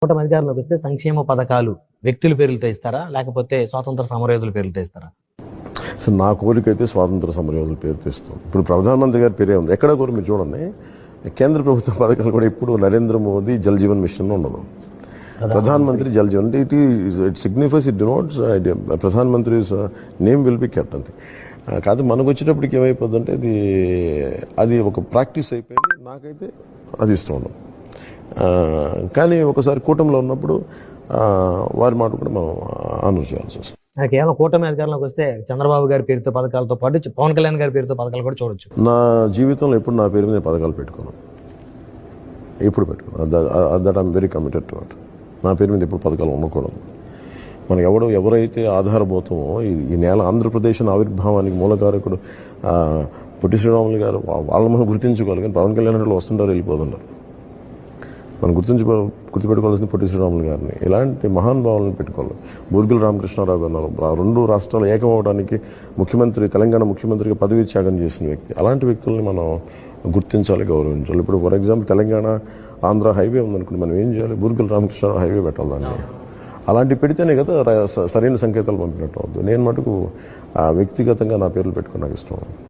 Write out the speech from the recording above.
కూటమి అధికారంలోకి వస్తే సంక్షేమ పథకాలు వ్యక్తుల పేర్లతో ఇస్తారా, లేకపోతే స్వాతంత్ర సమరయోధుల పేర్లతో ఇస్తారా? సో నా కోరికైతే స్వాతంత్ర సమరయోధుల పేరు తెస్తాం. ఇప్పుడు ప్రధానమంత్రి గారి పేరే ఉంది. ఎక్కడ కూడా మీరు చూడండి, కేంద్ర ప్రభుత్వ పథకాలు కూడా ఇప్పుడు నరేంద్ర మోదీ జల్ జీవన్ మిషన్ ఉండదు. ప్రధానమంత్రి Jal Jeevan it signifies, it denotes ప్రధానమంత్రి నేమ్ విల్ బి కెప్ట్ అంతే. కాదు మనకు వచ్చేటప్పటికి ఏమైపోద్ది అంటే అది ఒక ప్రాక్టీస్ అయిపోయింది. నాకైతే అది ఇష్టం ఉండదు. కానీ ఒకసారి కూటమిలో ఉన్నప్పుడు వారి మాట కూడా మనం ఆనర్ చేయాల్సి వస్తుంది. కేవలం కూటమి అధికారంలోకి వస్తే చంద్రబాబు గారి పేరుతో పథకాలతో పాటు పవన్ కళ్యాణ్ గారి పేరుతో పథకాలు కూడా చూడొచ్చు. నా జీవితంలో ఎప్పుడు నా పేరు మీద పథకాలు పెట్టుకున్నాను, ఎప్పుడు పెట్టుకున్నాను. That I'm very committed to it. నా పేరు మీద ఎప్పుడు పథకాలు ఉండకూడదు. మనకు ఎవరైతే ఆధారభూతమో ఈ నేల ఆంధ్రప్రదేశ్ ఆవిర్భావానికి మూలకారకుడు పొట్టి శ్రీరాములు గారు, వాళ్ళని మనం గుర్తించుకోవాలి. కానీ పవన్ కళ్యాణ్ వస్తుంటారు, వెళ్ళిపోతుంటారు. మనం గుర్తుపెట్టుకోవాల్సిన పొట్టి శ్రీరాములు గారిని, ఇలాంటి మహానుభావులను పెట్టుకోవాలి. బూర్గుల రామకృష్ణారావు గారు రెండు రాష్ట్రాలు ఏకమవడానికి తెలంగాణ ముఖ్యమంత్రిగా పదవి త్యాగం చేసిన వ్యక్తి. అలాంటి వ్యక్తుల్ని మనం గుర్తించాలి, గౌరవించాలి. ఇప్పుడు for example Telangana Andhra highway ఉందనుకోండి, మనం ఏం చేయాలి? బూర్గుల రామకృష్ణారావు హైవే పెట్టాలి. దాన్ని అలాంటివి పెడితేనే కదా సరైన సంకేతాలు పంపినట్టు అవుతుంది. నేను మటుకు వ్యక్తిగతంగా నా పేర్లు పెట్టుకుని నాకు ఇష్టం.